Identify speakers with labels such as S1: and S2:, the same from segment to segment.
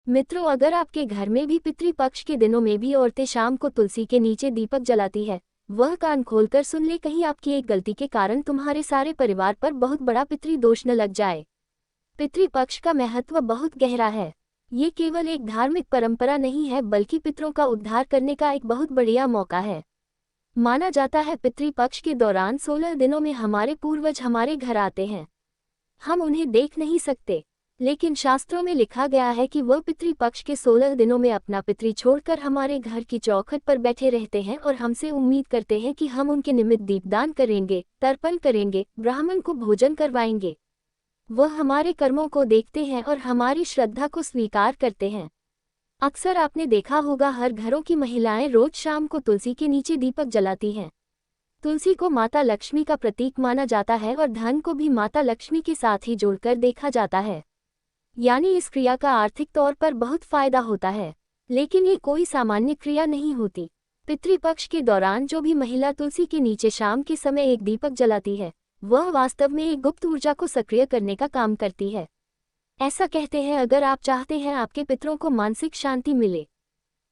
S1: मित्रों, अगर आपके घर में भी पितृपक्ष के दिनों में भी औरतें शाम को तुलसी के नीचे दीपक जलाती है, वह कान खोलकर सुन ले, कहीं आपकी एक गलती के कारण तुम्हारे सारे परिवार पर बहुत बड़ा पितृदोष न लग जाए। पितृपक्ष का महत्व बहुत गहरा है। ये केवल एक धार्मिक परंपरा नहीं है, बल्कि पितरों का उद्धार करने का एक बहुत बढ़िया मौका है। माना जाता है पितृपक्ष के दौरान 16 दिनों में हमारे पूर्वज हमारे घर आते हैं। हम उन्हें देख नहीं सकते, लेकिन शास्त्रों में लिखा गया है कि वह पितृपक्ष के 16 दिनों में अपना पितृ छोड़कर हमारे घर की चौखट पर बैठे रहते हैं और हमसे उम्मीद करते हैं कि हम उनके निमित्त दीपदान करेंगे, तर्पण करेंगे, ब्राह्मण को भोजन करवाएंगे। वह हमारे कर्मों को देखते हैं और हमारी श्रद्धा को स्वीकार करते हैं। अक्सर आपने देखा होगा, हर घरों की महिलाएं रोज शाम को तुलसी के नीचे दीपक जलाती हैं। तुलसी को माता लक्ष्मी का प्रतीक माना जाता है और धन को भी माता लक्ष्मी के साथ ही जोड़कर देखा जाता है। यानी इस क्रिया का आर्थिक तौर पर बहुत फायदा होता है। लेकिन ये कोई सामान्य क्रिया नहीं होती। पितृपक्ष के दौरान जो भी महिला तुलसी के नीचे शाम के समय एक दीपक जलाती है, वह वास्तव में एक गुप्त ऊर्जा को सक्रिय करने का काम करती है। ऐसा कहते हैं, अगर आप चाहते हैं आपके पितरों को मानसिक शांति मिले,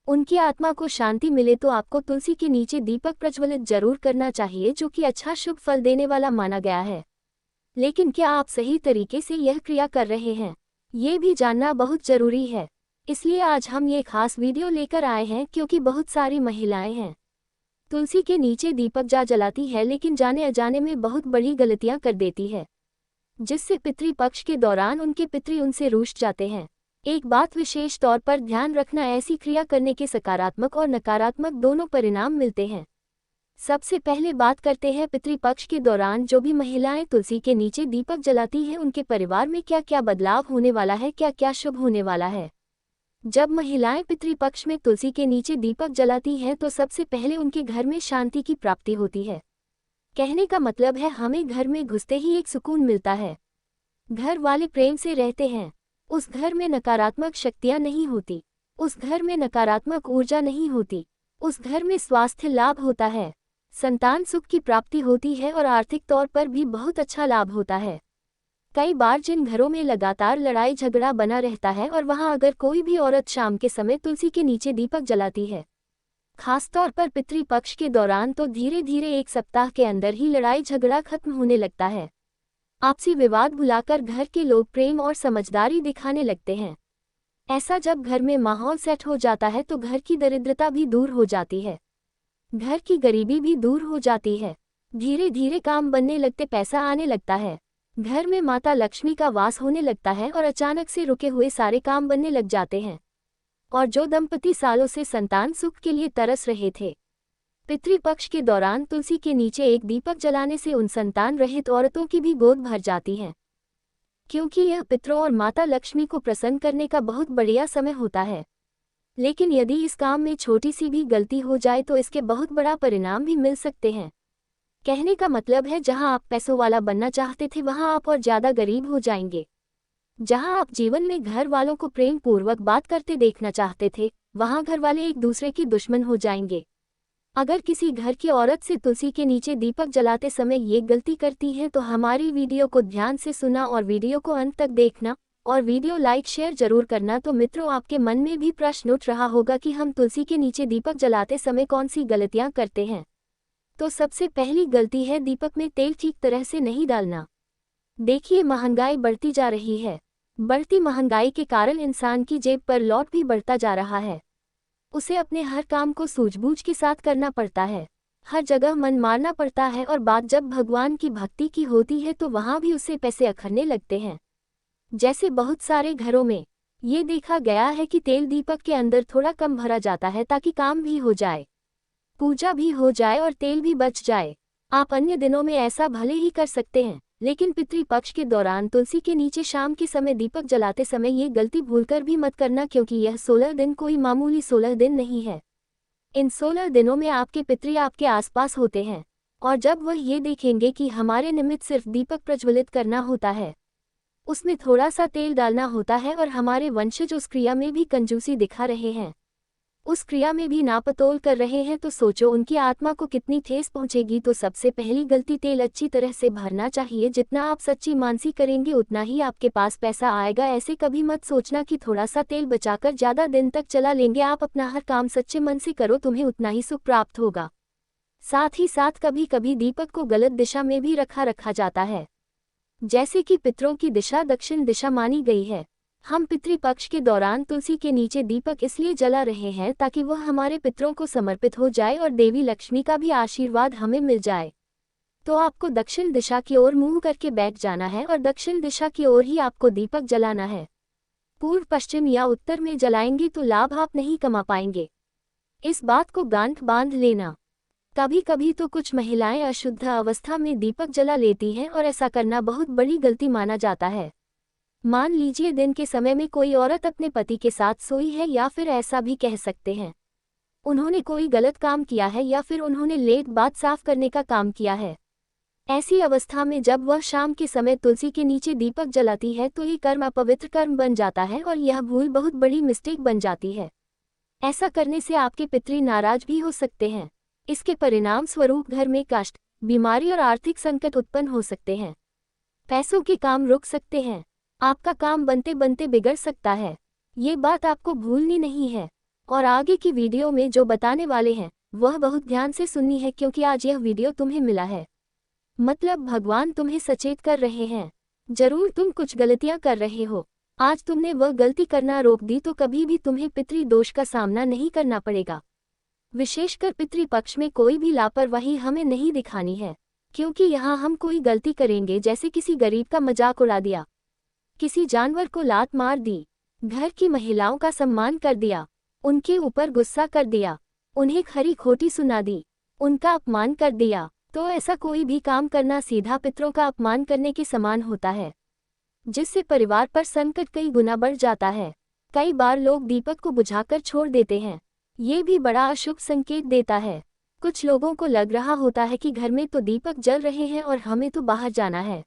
S1: उनकी आत्मा को शांति मिले, तो आपको तुलसी के नीचे दीपक प्रज्वलित जरूर करना चाहिए, जो कि अच्छा शुभ फल देने वाला माना गया है। लेकिन क्या आप सही तरीके से यह क्रिया कर रहे हैं, ये भी जानना बहुत जरूरी है। इसलिए आज हम ये खास वीडियो लेकर आए हैं, क्योंकि बहुत सारी महिलाएं हैं तुलसी के नीचे दीपक जलाती है, लेकिन जाने अजाने में बहुत बड़ी गलतियां कर देती है, जिससे पितृपक्ष के दौरान उनके पितृ उनसे रूठ जाते हैं। एक बात विशेष तौर पर ध्यान रखना, ऐसी क्रिया करने के सकारात्मक और नकारात्मक दोनों परिणाम मिलते हैं। सबसे पहले बात करते हैं पितृपक्ष के दौरान जो भी महिलाएं तुलसी के नीचे दीपक जलाती हैं, उनके परिवार में क्या क्या बदलाव होने वाला है, क्या क्या शुभ होने वाला है। जब महिलाएं पितृपक्ष में तुलसी के नीचे दीपक जलाती हैं, तो सबसे पहले उनके घर में शांति की प्राप्ति होती है। कहने का मतलब है, हमें घर में घुसते ही एक सुकून मिलता है। घर वाले प्रेम से रहते हैं। उस घर में नकारात्मक शक्तियां नहीं होती, उस घर में नकारात्मक ऊर्जा नहीं होती, उस घर में स्वास्थ्य लाभ होता है, संतान सुख की प्राप्ति होती है और आर्थिक तौर पर भी बहुत अच्छा लाभ होता है। कई बार जिन घरों में लगातार लड़ाई झगड़ा बना रहता है, और वहां अगर कोई भी औरत शाम के समय तुलसी के नीचे दीपक जलाती है, खासतौर पर पितृपक्ष के दौरान, तो धीरे धीरे एक सप्ताह के अंदर ही लड़ाई झगड़ा खत्म होने लगता है। आपसी विवाद भुलाकर घर के लोग प्रेम और समझदारी दिखाने लगते हैं। ऐसा जब घर में माहौल सेट हो जाता है, तो घर की दरिद्रता भी दूर हो जाती है, घर की गरीबी भी दूर हो जाती है। धीरे धीरे काम बनने लगते, पैसा आने लगता है, घर में माता लक्ष्मी का वास होने लगता है और अचानक से रुके हुए सारे काम बनने लग जाते हैं। और जो दंपति सालों से संतान सुख के लिए तरस रहे थे, पितृपक्ष के दौरान तुलसी के नीचे एक दीपक जलाने से उन संतान रहित औरतों की भी गोद भर जाती है, क्योंकि यह पितरों और माता लक्ष्मी को प्रसन्न करने का बहुत बढ़िया समय होता है। लेकिन यदि इस काम में छोटी सी भी गलती हो जाए, तो इसके बहुत बड़ा परिणाम भी मिल सकते हैं। कहने का मतलब है, जहां आप पैसों वाला बनना चाहते थे, वहां आप और ज्यादा गरीब हो जाएंगे। जहां आप जीवन में घर वालों को प्रेम पूर्वक बात करते देखना चाहते थे, वहां घर वाले एक दूसरे के दुश्मन हो जाएंगे। अगर किसी घर की औरत से तुलसी के नीचे दीपक जलाते समय ये गलती करती है, तो हमारी वीडियो को ध्यान से सुना और वीडियो को अंत तक देखना, और वीडियो लाइक शेयर जरूर करना। तो मित्रों, आपके मन में भी प्रश्न उठ रहा होगा कि हम तुलसी के नीचे दीपक जलाते समय कौन सी गलतियां करते हैं। तो सबसे पहली गलती है, दीपक में तेल ठीक तरह से नहीं डालना। देखिए, महंगाई बढ़ती जा रही है। बढ़ती महंगाई के कारण इंसान की जेब पर लॉट भी बढ़ता जा रहा है। उसे अपने हर काम को सूझबूझ के साथ करना पड़ता है, हर जगह मन मारना पड़ता है, और बात जब भगवान की भक्ति की होती है, तो वहां भी उससे पैसे अखरने लगते हैं। जैसे बहुत सारे घरों में ये देखा गया है कि तेल दीपक के अंदर थोड़ा कम भरा जाता है, ताकि काम भी हो जाए, पूजा भी हो जाए और तेल भी बच जाए। आप अन्य दिनों में ऐसा भले ही कर सकते हैं, लेकिन पितृपक्ष के दौरान तुलसी के नीचे शाम के समय दीपक जलाते समय ये गलती भूलकर भी मत करना, क्योंकि यह 16 दिन कोई मामूली 16 दिन नहीं है। इन 16 दिनों में आपके पितृ आपके आसपास होते हैं, और जब वह ये देखेंगे कि हमारे निमित्त सिर्फ दीपक प्रज्वलित करना होता है, उसमें थोड़ा सा तेल डालना होता है, और हमारे वंशज उस क्रिया में भी कंजूसी दिखा रहे हैं, उस क्रिया में भी नापतोल कर रहे हैं तो सोचो उनकी आत्मा को कितनी ठेस पहुंचेगी। तो सबसे पहली गलती, तेल अच्छी तरह से भरना चाहिए। जितना आप सच्ची मानसी करेंगे उतना ही आपके पास पैसा आएगा। ऐसे कभी मत सोचना कि थोड़ा सा तेल बचाकर ज़्यादा दिन तक चला लेंगे। आप अपना हर काम सच्चे मन से करो, तुम्हें उतना ही सुख प्राप्त होगा। साथ ही साथ कभी कभी दीपक को गलत दिशा में भी रखा जाता है, जैसे कि पितरों की दिशा दक्षिण दिशा मानी गई है। हम पितृपक्ष के दौरान तुलसी के नीचे दीपक इसलिए जला रहे हैं ताकि वह हमारे पितरों को समर्पित हो जाए और देवी लक्ष्मी का भी आशीर्वाद हमें मिल जाए। तो आपको दक्षिण दिशा की ओर मुंह करके बैठ जाना है और दक्षिण दिशा की ओर ही आपको दीपक जलाना है। पूर्व, पश्चिम या उत्तर में जलाएंगे तो लाभ आप नहीं कमा पाएंगे। इस बात को गांठ बांध लेना। कभी कभी तो कुछ महिलाएं अशुद्ध अवस्था में दीपक जला लेती हैं और ऐसा करना बहुत बड़ी गलती माना जाता है। मान लीजिए दिन के समय में कोई औरत अपने पति के साथ सोई है, या फिर ऐसा भी कह सकते हैं उन्होंने कोई गलत काम किया है, या फिर उन्होंने लेट बात साफ करने का काम किया है। ऐसी अवस्था में जब वह शाम के समय तुलसी के नीचे दीपक जलाती है तो ये कर्म अपवित्र कर्म बन जाता है और यह भूल बहुत बड़ी मिस्टेक बन जाती है। ऐसा करने से आपके पितृ नाराज भी हो सकते हैं। इसके परिणाम स्वरूप घर में कष्ट, बीमारी और आर्थिक संकट उत्पन्न हो सकते हैं। पैसों के काम रुक सकते हैं। आपका काम बनते बनते बिगड़ सकता है। ये बात आपको भूलनी नहीं है। और आगे की वीडियो में जो बताने वाले हैं वह बहुत ध्यान से सुननी है, क्योंकि आज यह वीडियो तुम्हें मिला है, मतलब भगवान तुम्हें सचेत कर रहे हैं। जरूर तुम कुछ गलतियां कर रहे हो। आज तुमने वह गलती करना रोक दी तो कभी भी तुम्हें पितृदोष का सामना नहीं करना पड़ेगा। विशेषकर पितृपक्ष में कोई भी लापरवाही हमें नहीं दिखानी है, क्योंकि यहाँ हम कोई गलती करेंगे, जैसे किसी गरीब का मजाक उड़ा दिया, किसी जानवर को लात मार दी, घर की महिलाओं का सम्मान कर दिया, उनके ऊपर गुस्सा कर दिया, उन्हें खरी खोटी सुना दी, उनका अपमान कर दिया, तो ऐसा कोई भी काम करना सीधा पितरों का अपमान करने के समान होता है, जिससे परिवार पर संकट कई गुना बढ़ जाता है। कई बार लोग दीपक को बुझाकर छोड़ देते हैं। ये भी बड़ा अशुभ संकेत देता है। कुछ लोगों को लग रहा होता है कि घर में तो दीपक जल रहे हैं और हमें तो बाहर जाना है,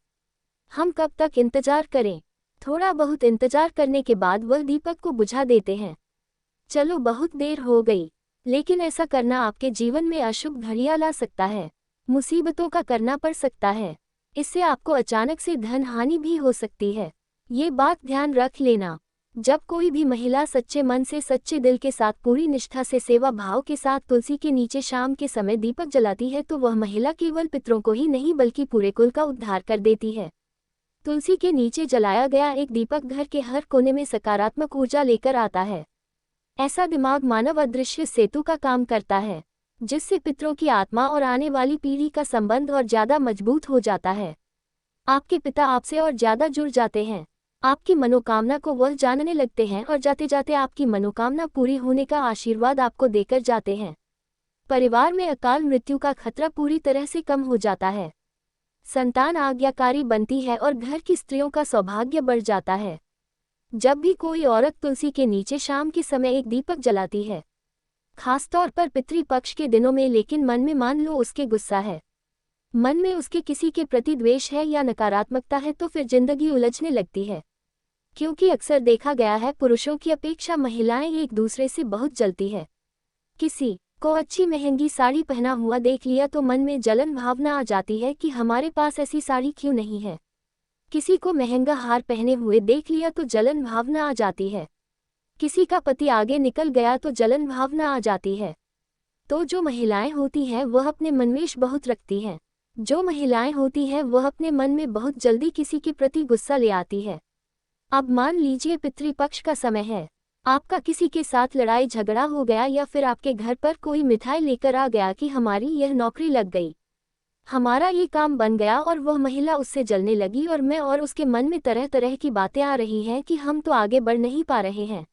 S1: हम कब तक इंतजार करें। थोड़ा बहुत इंतजार करने के बाद वह दीपक को बुझा देते हैं। चलो बहुत देर हो गई, लेकिन ऐसा करना आपके जीवन में अशुभ घड़ियां ला सकता है, मुसीबतों का करना पड़ सकता है। इससे आपको अचानक से धन हानि भी हो सकती है। ये बात ध्यान रख लेना। जब कोई भी महिला सच्चे मन से, सच्चे दिल के साथ, पूरी निष्ठा से, सेवा भाव के साथ तुलसी के नीचे शाम के समय दीपक जलाती है तो वह महिला केवल पितरों को ही नहीं बल्कि पूरे कुल का उद्धार कर देती है। तुलसी के नीचे जलाया गया एक दीपक घर के हर कोने में सकारात्मक ऊर्जा लेकर आता है। ऐसा दिमाग मानव अदृश्य सेतु का काम करता है, जिससे पितरों की आत्मा और आने वाली पीढ़ी का संबंध और ज्यादा मजबूत हो जाता है। आपके पिता आपसे और ज्यादा जुड़ जाते हैं। आपकी मनोकामना को वह जानने लगते हैं और जाते जाते आपकी मनोकामना पूरी होने का आशीर्वाद आपको देकर जाते हैं। परिवार में अकाल मृत्यु का खतरा पूरी तरह से कम हो जाता है। संतान आज्ञाकारी बनती है और घर की स्त्रियों का सौभाग्य बढ़ जाता है। जब भी कोई औरत तुलसी के नीचे शाम के समय एक दीपक जलाती है, खासतौर पर पितृपक्ष के दिनों में, लेकिन मन में मान लो उसके गुस्सा है, मन में उसके किसी के प्रति द्वेष है या नकारात्मकता है, तो फिर जिंदगी उलझने लगती है। क्योंकि अक्सर देखा गया है पुरुषों की अपेक्षा महिलाएं एक दूसरे से बहुत जलती है। किसी को अच्छी महंगी साड़ी पहना हुआ देख लिया तो मन में जलन भावना आ जाती है कि हमारे पास ऐसी साड़ी क्यों नहीं है। किसी को महंगा हार पहने हुए देख लिया तो जलन भावना आ जाती है। किसी का पति आगे निकल गया तो जलन भावना आ जाती है। तो जो महिलाएं होती हैं वह अपने मनमेश बहुत रखती हैं। जो महिलाएं होती हैं वह अपने मन में बहुत जल्दी किसी के प्रति गुस्सा ले आती है। अब मान लीजिए पितृपक्ष का समय है, आपका किसी के साथ लड़ाई झगड़ा हो गया, या फिर आपके घर पर कोई मिठाई लेकर आ गया कि हमारी यह नौकरी लग गई, हमारा ये काम बन गया, और वह महिला उससे जलने लगी और मैं और उसके मन में तरह तरह की बातें आ रही हैं कि हम तो आगे बढ़ नहीं पा रहे हैं,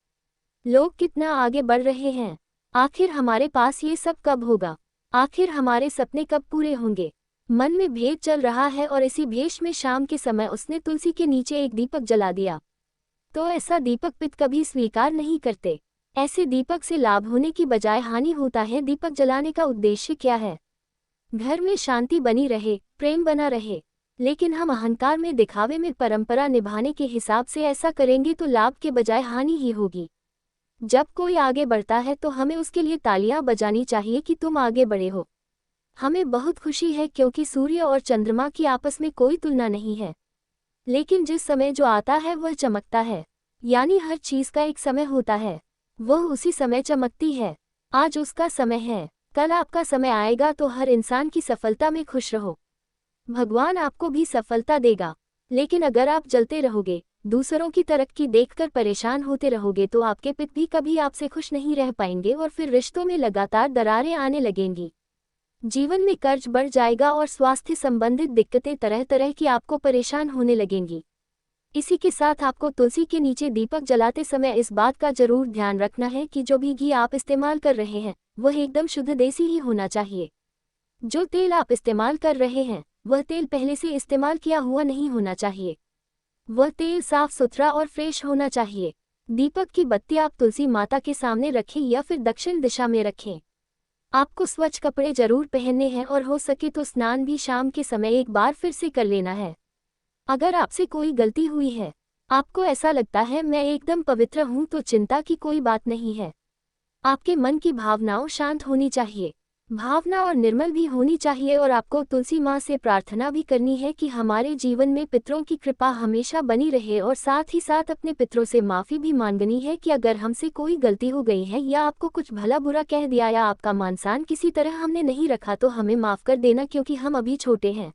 S1: लोग कितना आगे बढ़ रहे हैं, आखिर हमारे पास ये सब कब होगा, आखिर हमारे सपने कब पूरे होंगे। मन में भेद चल रहा है और इसी भेष में शाम के समय उसने तुलसी के नीचे एक दीपक जला दिया। तो ऐसा दीपक पिता कभी स्वीकार नहीं करते। ऐसे दीपक से लाभ होने की बजाय हानि होता है। दीपक जलाने का उद्देश्य क्या है? घर में शांति बनी रहे, प्रेम बना रहे, लेकिन हम अहंकार में, दिखावे में, परंपरा निभाने के हिसाब से ऐसा करेंगे तो लाभ के बजाय हानि ही होगी। जब कोई आगे बढ़ता है तो हमें उसके लिए तालियां बजानी चाहिए कि तुम आगे बढ़े हो। हमें बहुत खुशी है क्योंकि सूर्य और चंद्रमा की आपस में कोई तुलना नहीं है। लेकिन जिस समय जो आता है वह चमकता है, यानी हर चीज का एक समय होता है, वह उसी समय चमकती है। आज उसका समय है, कल आपका समय आएगा, तो हर इंसान की सफलता में खुश रहो। भगवान आपको भी सफलता देगा। लेकिन अगर आप जलते रहोगे, दूसरों की तरक्की देखकर परेशान होते रहोगे, तो आपके पिता भी कभी आपसे खुश नहीं रह पाएंगे और फिर रिश्तों में लगातार दरारें आने लगेंगी। जीवन में कर्ज बढ़ जाएगा और स्वास्थ्य संबंधित दिक्कतें तरह तरह की आपको परेशान होने लगेंगी। इसी के साथ आपको तुलसी के नीचे दीपक जलाते समय इस बात का जरूर ध्यान रखना है कि जो भी घी आप इस्तेमाल कर रहे हैं वह एकदम शुद्ध देसी ही होना चाहिए। जो तेल आप इस्तेमाल कर रहे हैं वह तेल पहले से इस्तेमाल किया हुआ नहीं होना चाहिए। वह तेल साफ सुथरा और फ्रेश होना चाहिए। दीपक की बत्ती आप तुलसी माता के सामने रखें या फिर दक्षिण दिशा में रखें। आपको स्वच्छ कपड़े जरूर पहनने हैं और हो सके तो स्नान भी शाम के समय एक बार फिर से कर लेना है। अगर आपसे कोई गलती हुई है, आपको ऐसा लगता है मैं एकदम पवित्र हूं, तो चिंता की कोई बात नहीं है। आपके मन की भावनाओं शांत होनी चाहिए, भावना और निर्मल भी होनी चाहिए, और आपको तुलसी माँ से प्रार्थना भी करनी है कि हमारे जीवन में पितरों की कृपा हमेशा बनी रहे, और साथ ही साथ अपने पितरों से माफ़ी भी मांगनी है कि अगर हमसे कोई गलती हो गई है या आपको कुछ भला बुरा कह दिया या आपका मान सम्मान किसी तरह हमने नहीं रखा तो हमें माफ़ कर देना, क्योंकि हम अभी छोटे हैं।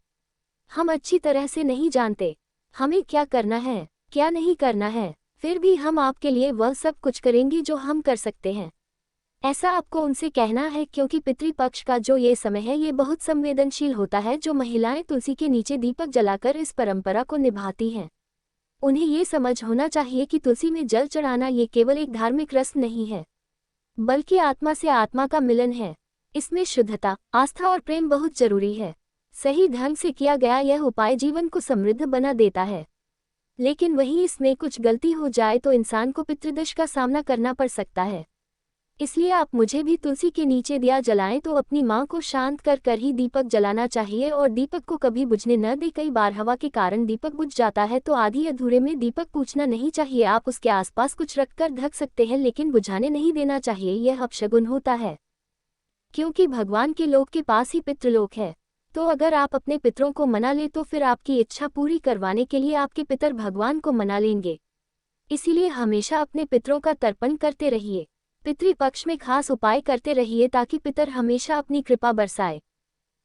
S1: हम अच्छी तरह से नहीं जानते हमें क्या करना है क्या नहीं करना है, फिर भी हम आपके लिए वह सब कुछ करेंगे जो हम कर सकते हैं। ऐसा आपको उनसे कहना है, क्योंकि पितृपक्ष का जो ये समय है ये बहुत संवेदनशील होता है। जो महिलाएं तुलसी के नीचे दीपक जलाकर इस परंपरा को निभाती हैं, उन्हें ये समझ होना चाहिए कि तुलसी में जल चढ़ाना ये केवल एक धार्मिक रस्म नहीं है, बल्कि आत्मा से आत्मा का मिलन है। इसमें शुद्धता, आस्था और प्रेम बहुत जरूरी है। सही ढंग से किया गया यह उपाय जीवन को समृद्ध बना देता है। लेकिन वहीं इसमें कुछ गलती हो जाए तो इंसान को पितृदोष का सामना करना पड़ सकता है। इसलिए आप मुझे भी तुलसी के नीचे दिया जलाएं तो अपनी मां को शांत कर कर ही दीपक जलाना चाहिए, और दीपक को कभी बुझने न दे। कई बार हवा के कारण दीपक बुझ जाता है तो आधी अधूरे में दीपक पूछना नहीं चाहिए। आप उसके आसपास कुछ रखकर ढक सकते हैं, लेकिन बुझाने नहीं देना चाहिए, यह अपशगुन होता है। क्योंकि भगवान के लोक के पास ही पितृलोक है, तो अगर आप अपने पितरों को मना ले तो फिर आपकी इच्छा पूरी करवाने के लिए आपके पितर भगवान को मना लेंगे। इसीलिए हमेशा अपने पितरों का तर्पण करते रहिए, पितृपक्ष में खास उपाय करते रहिए, ताकि पितर हमेशा अपनी कृपा बरसाए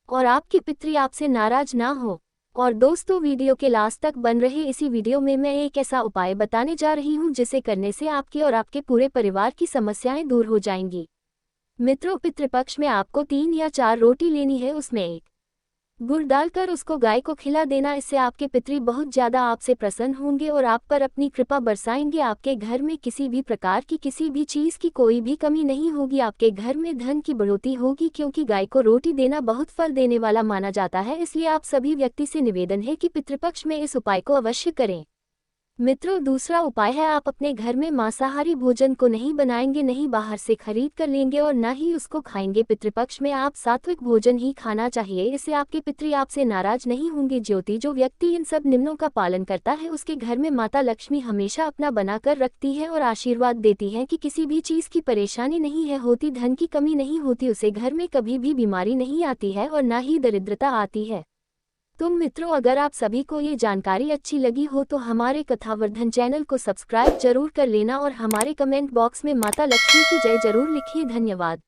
S1: और आपकी पितरी आपसे नाराज ना हो। और दोस्तों, वीडियो के लास्ट तक बन रहे इसी वीडियो में मैं एक ऐसा उपाय बताने जा रही हूँ जिसे करने से आपकी और आपके पूरे परिवार की समस्याएं दूर हो जाएंगी। मित्रों, पितृपक्ष में आपको 3 या 4 रोटी लेनी है, उसमें एक गुड़ डालकर उसको गाय को खिला देना। इससे आपके पितरी बहुत ज्यादा आपसे प्रसन्न होंगे और आप पर अपनी कृपा बरसाएंगे। आपके घर में किसी भी प्रकार की किसी भी चीज की कोई भी कमी नहीं होगी। आपके घर में धन की बढ़ोतरी होगी, क्योंकि गाय को रोटी देना बहुत फल देने वाला माना जाता है। इसलिए आप सभी व्यक्ति से निवेदन है कि पितृपक्ष में इस उपाय को अवश्य करें। मित्रों, दूसरा उपाय है, आप अपने घर में मांसाहारी भोजन को नहीं बनाएंगे, नहीं बाहर से खरीद कर लेंगे और न ही उसको खाएंगे। पितृपक्ष में आप सात्विक भोजन ही खाना चाहिए, इससे आपके पितृ आपसे नाराज नहीं होंगे। जो व्यक्ति इन सब नियमों का पालन करता है उसके घर में माता लक्ष्मी हमेशा अपना बनाकर रखती है और आशीर्वाद देती है कि किसी भी चीज की परेशानी नहीं है होती, धन की कमी नहीं होती, उसे घर में कभी भी बीमारी नहीं आती है और न ही दरिद्रता आती है। तो मित्रों, अगर आप सभी को ये जानकारी अच्छी लगी हो तो हमारे कथावर्धन चैनल को सब्सक्राइब जरूर कर लेना और हमारे कमेंट बॉक्स में माता लक्ष्मी की जय जरूर लिखिए। धन्यवाद।